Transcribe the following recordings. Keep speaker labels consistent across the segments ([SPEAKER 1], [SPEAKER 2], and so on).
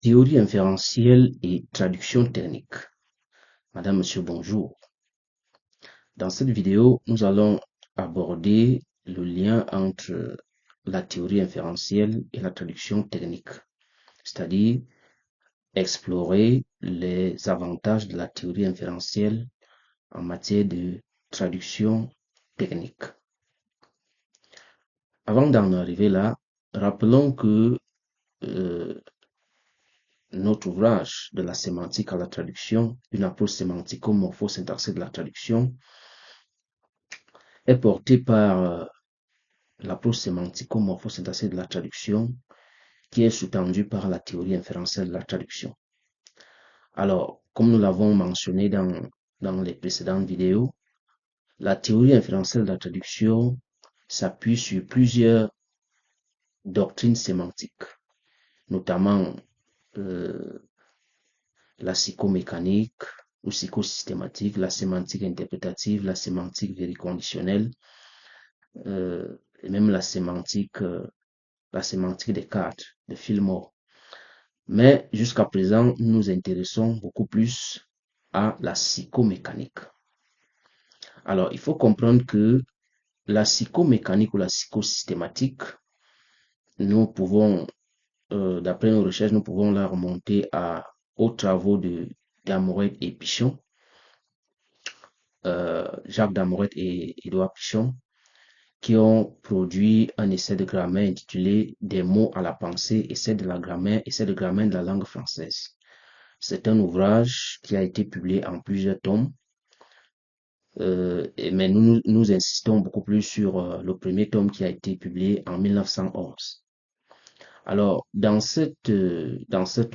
[SPEAKER 1] Théorie inférentielle et traduction technique. Madame, Monsieur, bonjour. Dans cette vidéo, nous allons aborder le lien entre la théorie inférentielle et la traduction technique, c'est-à-dire explorer les avantages de la théorie inférentielle en matière de traduction technique. Avant d'en arriver là, rappelons que notre ouvrage de la sémantique à la traduction, une approche sémantico-morpho-syntaxique de la traduction, est porté par l'approche sémantico-morpho-syntaxique de la traduction qui est sous-tendue par la théorie inférentielle de la traduction. Alors, comme nous l'avons mentionné dans les précédentes vidéos, la théorie inférentielle de la traduction s'appuie sur plusieurs doctrines sémantiques, notamment la psychomécanique ou psychosystématique, la sémantique interprétative, la sémantique vériconditionnelle, et même la sémantique des cartes, de Fillmore. Mais jusqu'à présent, nous nous intéressons beaucoup plus à la psychomécanique. Alors, il faut comprendre que la psychomécanique ou la psychosystématique, nous pouvons, d'après nos recherches, nous pouvons la remonter aux travaux de Damorette et Pichon, Jacques Damorette et Édouard Pichon, qui ont produit un essai de grammaire intitulé Des mots à la pensée, essai de grammaire de la langue française. C'est un ouvrage qui a été publié en plusieurs tomes, mais nous insistons beaucoup plus sur le premier tome qui a été publié en 1911. Alors, dans cet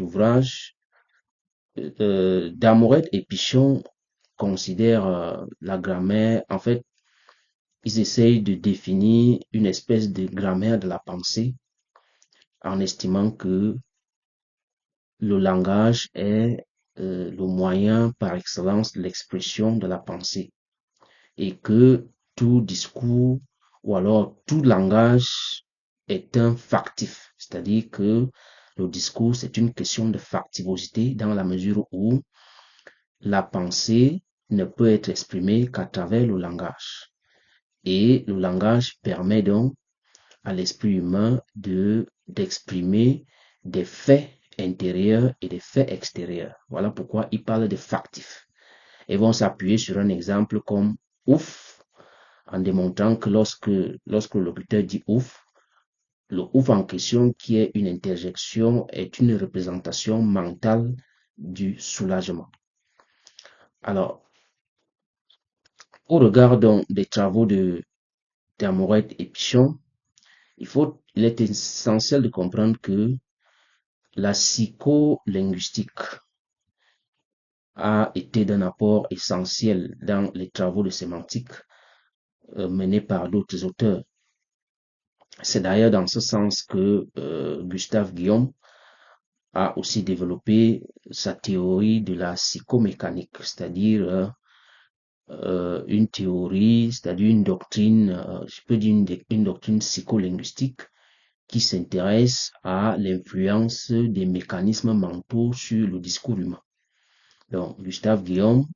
[SPEAKER 1] ouvrage, Damorette et Pichon considèrent la grammaire, en fait, ils essayent de définir une espèce de grammaire de la pensée en estimant que le langage est le moyen par excellence de l'expression de la pensée et que tout discours ou alors tout langage est un factif, c'est-à-dire que le discours c'est une question de factivosité dans la mesure où la pensée ne peut être exprimée qu'à travers le langage. Et le langage permet donc à l'esprit humain d'exprimer des faits intérieurs et des faits extérieurs. Voilà pourquoi ils parlent de factifs. Ils vont s'appuyer sur un exemple comme ouf, en démontrant que lorsque le locuteur dit ouf, le ouf en question, qui est une interjection, est une représentation mentale du soulagement. Alors, au regard donc des travaux d'Amorette et Pichon, il est essentiel de comprendre que la psycholinguistique a été d'un apport essentiel dans les travaux de sémantique menés par d'autres auteurs. C'est d'ailleurs dans ce sens que Gustave Guillaume a aussi développé sa théorie de la psychomécanique, c'est-à-dire une théorie, c'est-à-dire une doctrine, je peux dire une doctrine psycholinguistique qui s'intéresse à l'influence des mécanismes mentaux sur le discours humain. Donc, Gustave Guillaume,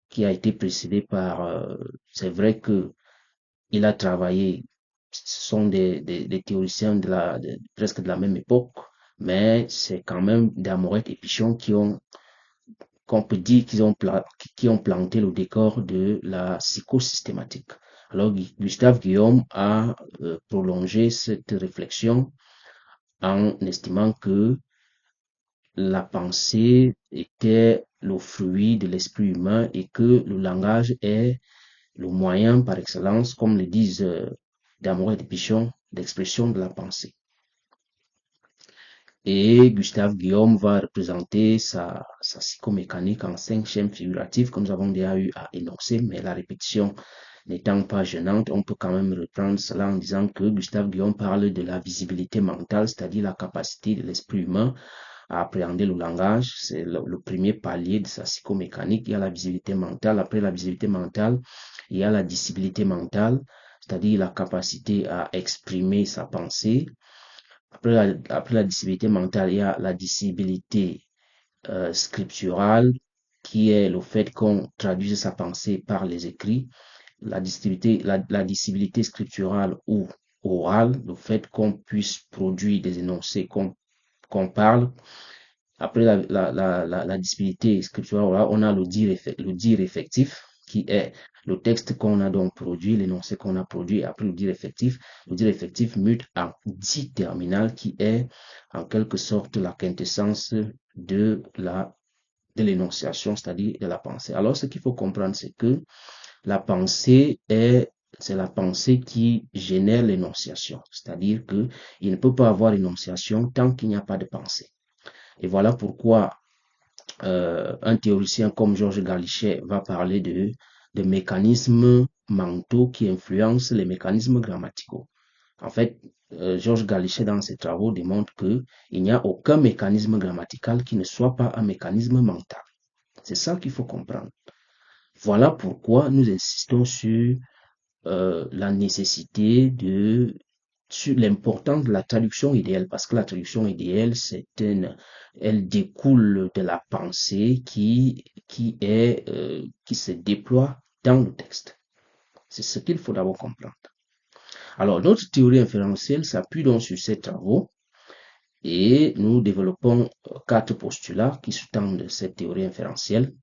[SPEAKER 1] qui a été précédé par, c'est vrai que il a travaillé, ce sont des théoriciens presque de la même époque, mais c'est quand même Damorette et Pichon qu'on peut dire qui ont planté le décor de la psychosystématique. Alors, Gustave Guillaume a prolongé cette réflexion en estimant que la pensée était le fruit de l'esprit humain et que le langage est le moyen par excellence, comme le disent Damorette et Pichon, d'expression de la pensée. Et Gustave Guillaume va représenter sa psychomécanique en 5 schèmes figuratifs que nous avons déjà eu à énoncer, mais la répétition n'étant pas gênante, on peut quand même reprendre cela en disant que Gustave Guillaume parle de la visibilité mentale, c'est-à-dire la capacité de l'esprit humain à appréhender le langage. C'est le premier palier de sa psychomécanique. Il y a la visibilité mentale. Après la visibilité mentale, il y a la dissibilité mentale, c'est-à-dire la capacité à exprimer sa pensée. Après la dissibilité mentale, il y a la dissibilité scripturale, qui est le fait qu'on traduise sa pensée par les écrits. La dissibilité scripturale ou orale, le fait qu'on puisse produire des énoncés qu'on parle. Après la disponibilité scripturale, on a le dire effectif, qui est le texte qu'on a donc produit, l'énoncé qu'on a produit. Après le dire effectif mute en dit terminal, qui est en quelque sorte la quintessence de l'énonciation, c'est-à-dire de la pensée. Alors, ce qu'il faut comprendre, c'est que la pensée c'est la pensée qui génère l'énonciation. C'est-à-dire que il ne peut pas avoir énonciation tant qu'il n'y a pas de pensée. Et voilà pourquoi un théoricien comme Georges Galichet va parler de mécanismes mentaux qui influencent les mécanismes grammaticaux. En fait, Georges Galichet, dans ses travaux, démontre qu'il n'y a aucun mécanisme grammatical qui ne soit pas un mécanisme mental. C'est ça qu'il faut comprendre. Voilà pourquoi nous insistons sur la nécessité sur l'importance de la traduction idéale, parce que la traduction idéale, elle découle de la pensée qui se déploie dans le texte. C'est ce qu'il faut d'abord comprendre. Alors, notre théorie inférentielle s'appuie donc sur ces travaux et nous développons 4 postulats qui sous-tendent cette théorie inférentielle.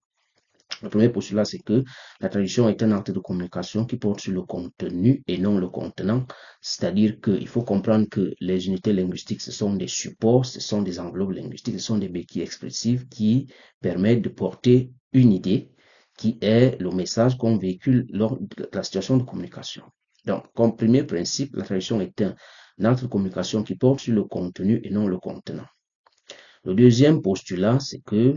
[SPEAKER 1] Le premier postulat, c'est que la traduction est un acte de communication qui porte sur le contenu et non le contenant. C'est-à-dire qu'il faut comprendre que les unités linguistiques, ce sont des supports, ce sont des enveloppes linguistiques, ce sont des béquilles expressives qui permettent de porter une idée qui est le message qu'on véhicule lors de la situation de communication. Donc, comme premier principe, la traduction est un acte de communication qui porte sur le contenu et non le contenant. Le deuxième postulat, c'est que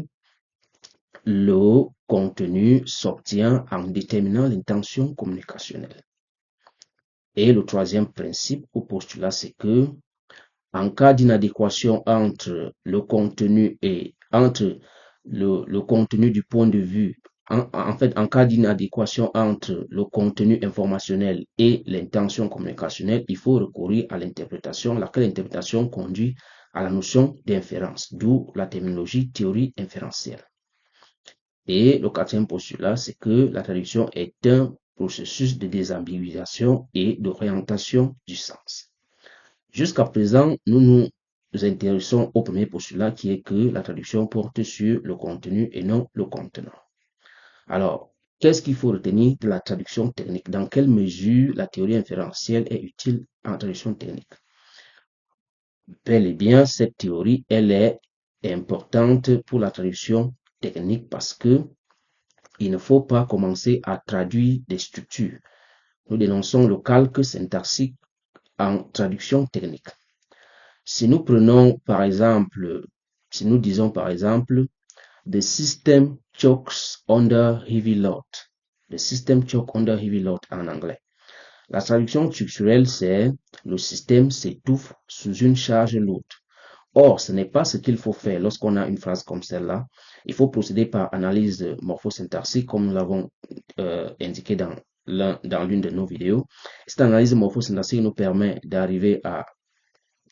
[SPEAKER 1] le contenu s'obtient en déterminant l'intention communicationnelle. Et le troisième principe ou postulat, c'est que en cas d'inadéquation entre le contenu et entre le contenu du point de vue, en fait, en cas d'inadéquation entre le contenu informationnel et l'intention communicationnelle, il faut recourir à l'interprétation, laquelle interprétation conduit à la notion d'inférence, d'où la terminologie théorie inférentielle. Et le quatrième postulat, c'est que la traduction est un processus de désambiguisation et d'orientation du sens. Jusqu'à présent, nous nous intéressons au premier postulat qui est que la traduction porte sur le contenu et non le contenant. Alors, qu'est-ce qu'il faut retenir de la traduction technique? Dans quelle mesure la théorie inférentielle est utile en traduction technique? Bel et bien, cette théorie, elle est importante pour la traduction technique parce que il ne faut pas commencer à traduire des structures. Nous dénonçons le calque syntaxique en traduction technique. Si nous prenons par exemple, si nous disons par exemple, the system chokes under heavy load. The system choke under heavy load en anglais. La traduction structurelle, c'est le système s'étouffe sous une charge lourde. Or, ce n'est pas ce qu'il faut faire lorsqu'on a une phrase comme celle-là. Il faut procéder par analyse morphosyntaxique, comme nous l'avons indiqué dans l'une de nos vidéos. Cette analyse morphosyntaxique nous permet d'arriver à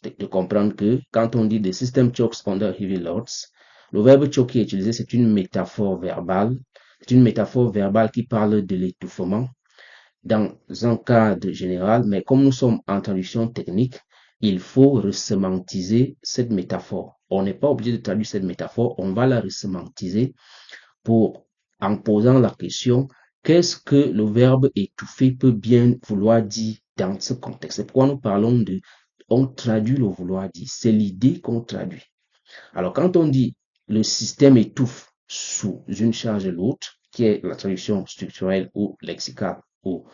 [SPEAKER 1] de comprendre que quand on dit the system chokes under heavy loads, le verbe choquer utilisé, c'est une métaphore verbale. C'est une métaphore verbale qui parle de l'étouffement dans un cadre général, mais comme nous sommes en traduction technique, il faut resémantiser cette métaphore. On n'est pas obligé de traduire cette métaphore, on va la resémantiser en posant la question, qu'est-ce que le verbe étouffer peut bien vouloir dire dans ce contexte? C'est pourquoi nous parlons on traduit le vouloir dire, c'est l'idée qu'on traduit. Alors quand on dit le système étouffe sous une charge lourde, qui est la traduction structurelle ou lexicale ou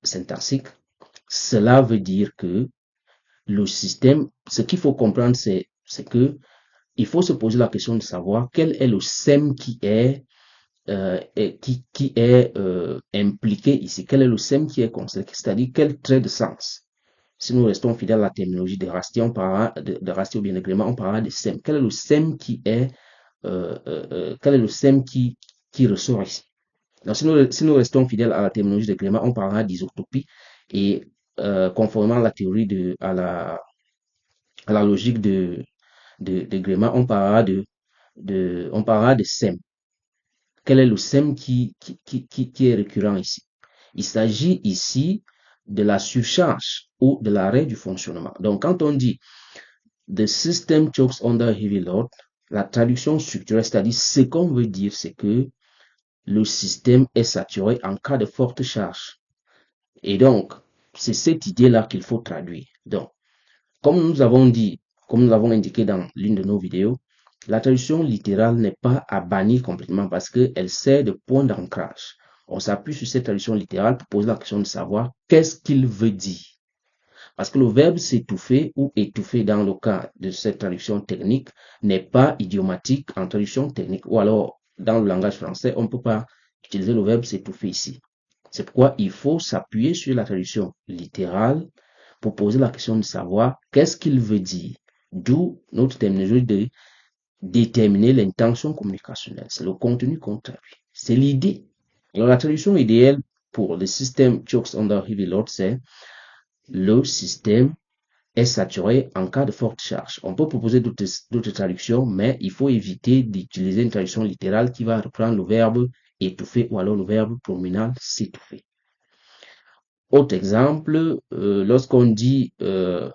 [SPEAKER 1] syntaxique, cela veut dire que le système, ce qu'il faut comprendre, c'est que il faut se poser la question de savoir quel est le SEM qui est impliqué ici, quel est le SEM qui est concerné, c'est-à-dire quel trait de sens. Si nous restons fidèles à la terminologie de Rasty, on parlera de Rasty ou bien de Gréma, on parlera de SEM. Quel est le SEM quel est le SEM qui ressort ici? Donc, si nous restons fidèles à la terminologie de Gréma, on parlera d'isotopie et conformément à la théorie à la logique de Gréma, on parlera on parlera de SEM. Quel est le SEM qui est récurrent ici? Il s'agit ici de la surcharge ou de l'arrêt du fonctionnement. Donc, quand on dit the system chokes under heavy load, la traduction structurelle, c'est-à-dire ce qu'on veut dire, c'est que le système est saturé en cas de forte charge. Et donc, c'est cette idée-là qu'il faut traduire. Donc, comme nous avons dit, comme nous l'avons indiqué dans l'une de nos vidéos, la traduction littérale n'est pas à bannir complètement parce qu'elle sert de point d'ancrage. On s'appuie sur cette traduction littérale pour poser la question de savoir qu'est-ce qu'il veut dire. Parce que le verbe s'étouffer ou étouffer dans le cas de cette traduction technique n'est pas idiomatique en traduction technique. Ou alors, dans le langage français, on ne peut pas utiliser le verbe s'étouffer ici. C'est pourquoi il faut s'appuyer sur la traduction littérale pour poser la question de savoir qu'est-ce qu'il veut dire. D'où notre terminologie de déterminer l'intention communicationnelle. C'est le contenu qu'on traduit. C'est l'idée. Alors, la traduction idéale pour le système chokes under heavy load, c'est le système est saturé en cas de forte charge. On peut proposer d'autres traductions, mais il faut éviter d'utiliser une traduction littérale qui va reprendre le verbe étouffer ou alors le verbe pronominal s'étouffer. Autre exemple, lorsqu'on dit the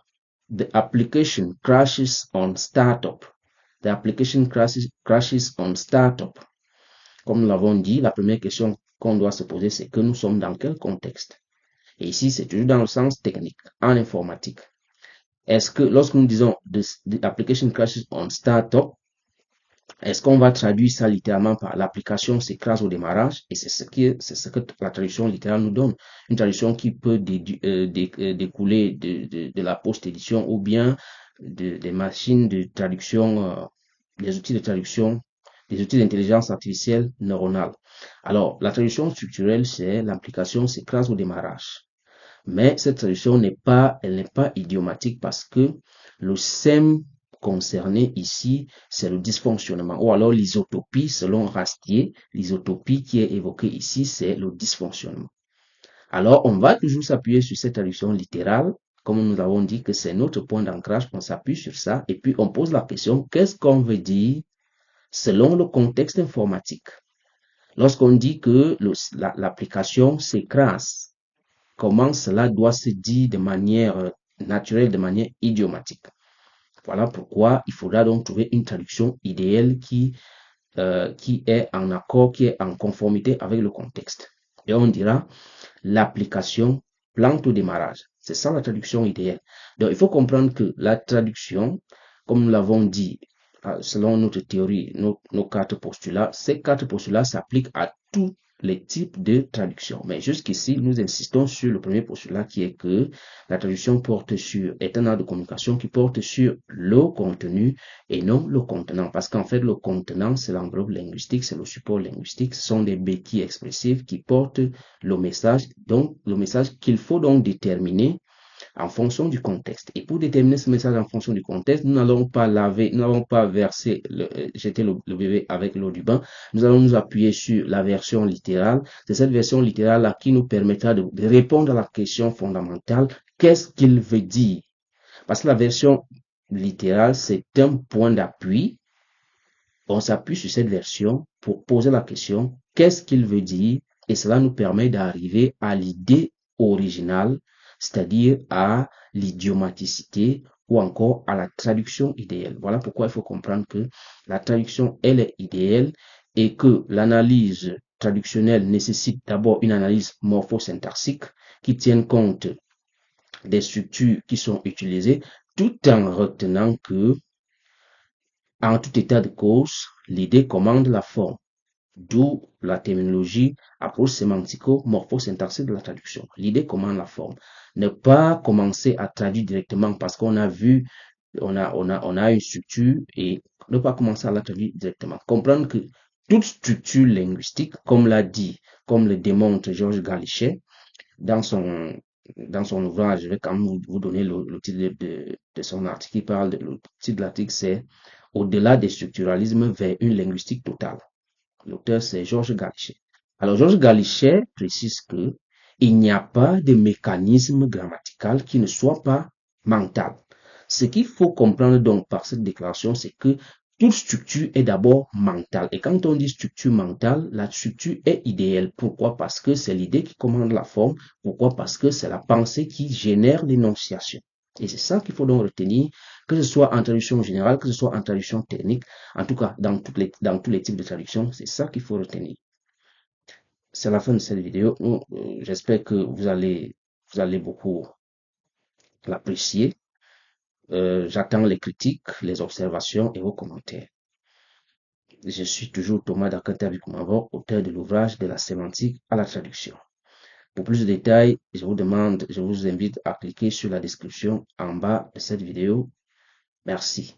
[SPEAKER 1] application crashes on startup. The application crashes on startup. Comme nous l'avons dit, la première question qu'on doit se poser, c'est que nous sommes dans quel contexte? Et ici, c'est toujours dans le sens technique, en informatique. Est-ce que lorsque nous disons the application crashes on startup, est-ce qu'on va traduire ça littéralement par l'application s'écrase au démarrage? Et c'est ce que la traduction littérale nous donne. Une traduction qui peut découler de la post-édition ou bien des machines de traduction, des outils de traduction, des outils d'intelligence artificielle neuronale. Alors, la traduction structurelle, c'est l'application s'écrase au démarrage. Mais cette traduction elle n'est pas idiomatique parce que le SEM concerné ici, c'est le dysfonctionnement ou alors l'isotopie selon Rastier. L'isotopie qui est évoquée ici, c'est le dysfonctionnement. Alors, on va toujours s'appuyer sur cette traduction littérale. Comme nous avons dit que c'est notre point d'ancrage, on s'appuie sur ça et puis on pose la question, qu'est-ce qu'on veut dire selon le contexte informatique? Lorsqu'on dit que l'application s'écrase, comment cela doit se dire de manière naturelle, de manière idiomatique? Voilà pourquoi il faudra donc trouver une traduction idéale qui est en accord, qui est en conformité avec le contexte. Et on dira l'application plante au démarrage. C'est ça la traduction idéale. Donc il faut comprendre que la traduction, comme nous l'avons dit, selon notre théorie, nos 4 postulats, ces 4 postulats s'appliquent à tous les types de traduction. Mais jusqu'ici, nous insistons sur le premier postulat qui est que la traduction est un art de communication qui porte sur le contenu et non le contenant. Parce qu'en fait, le contenant, c'est l'enveloppe linguistique, c'est le support linguistique, ce sont des béquilles expressives qui portent le message. Donc, le message qu'il faut donc déterminer en fonction du contexte. Et pour déterminer ce message en fonction du contexte, nous n'allons pas jeter le bébé avec l'eau du bain. Nous allons nous appuyer sur la version littérale. C'est cette version littérale-là qui nous permettra de répondre à la question fondamentale. Qu'est-ce qu'il veut dire? Parce que la version littérale, c'est un point d'appui. On s'appuie sur cette version pour poser la question, qu'est-ce qu'il veut dire? Et cela nous permet d'arriver à l'idée originale, c'est-à-dire à l'idiomaticité ou encore à la traduction idéale. Voilà pourquoi il faut comprendre que la traduction, elle est idéale et que l'analyse traductionnelle nécessite d'abord une analyse morphosyntaxique qui tienne compte des structures qui sont utilisées tout en retenant que en tout état de cause, l'idée commande la forme, d'où la terminologie approche sémantico-morphosyntaxique de la traduction. L'idée commande la forme. Ne pas commencer à traduire directement parce qu'on a vu, on a une structure et ne pas commencer à la traduire directement. Comprendre que toute structure linguistique, comme le démontre Georges Galichet dans son ouvrage, je vais quand même vous donner le titre de son article. Le titre de l'article, c'est Au-delà des structuralismes vers une linguistique totale. L'auteur, c'est Georges Galichet. Alors, Georges Galichet précise que il n'y a pas de mécanisme grammatical qui ne soit pas mental. Ce qu'il faut comprendre donc par cette déclaration, c'est que toute structure est d'abord mentale. Et quand on dit structure mentale, la structure est idéale. Pourquoi? Parce que c'est l'idée qui commande la forme. Pourquoi? Parce que c'est la pensée qui génère l'énonciation. Et c'est ça qu'il faut donc retenir, que ce soit en traduction générale, que ce soit en traduction technique, en tout cas dans tous les types de traduction, c'est ça qu'il faut retenir. C'est la fin de cette vidéo. J'espère que vous allez beaucoup l'apprécier. J'attends les critiques, les observations et vos commentaires. Je suis toujours Thomas Dakantavikumavo, auteur de l'ouvrage de la sémantique à la traduction. Pour plus de détails, je vous invite à cliquer sur la description en bas de cette vidéo. Merci.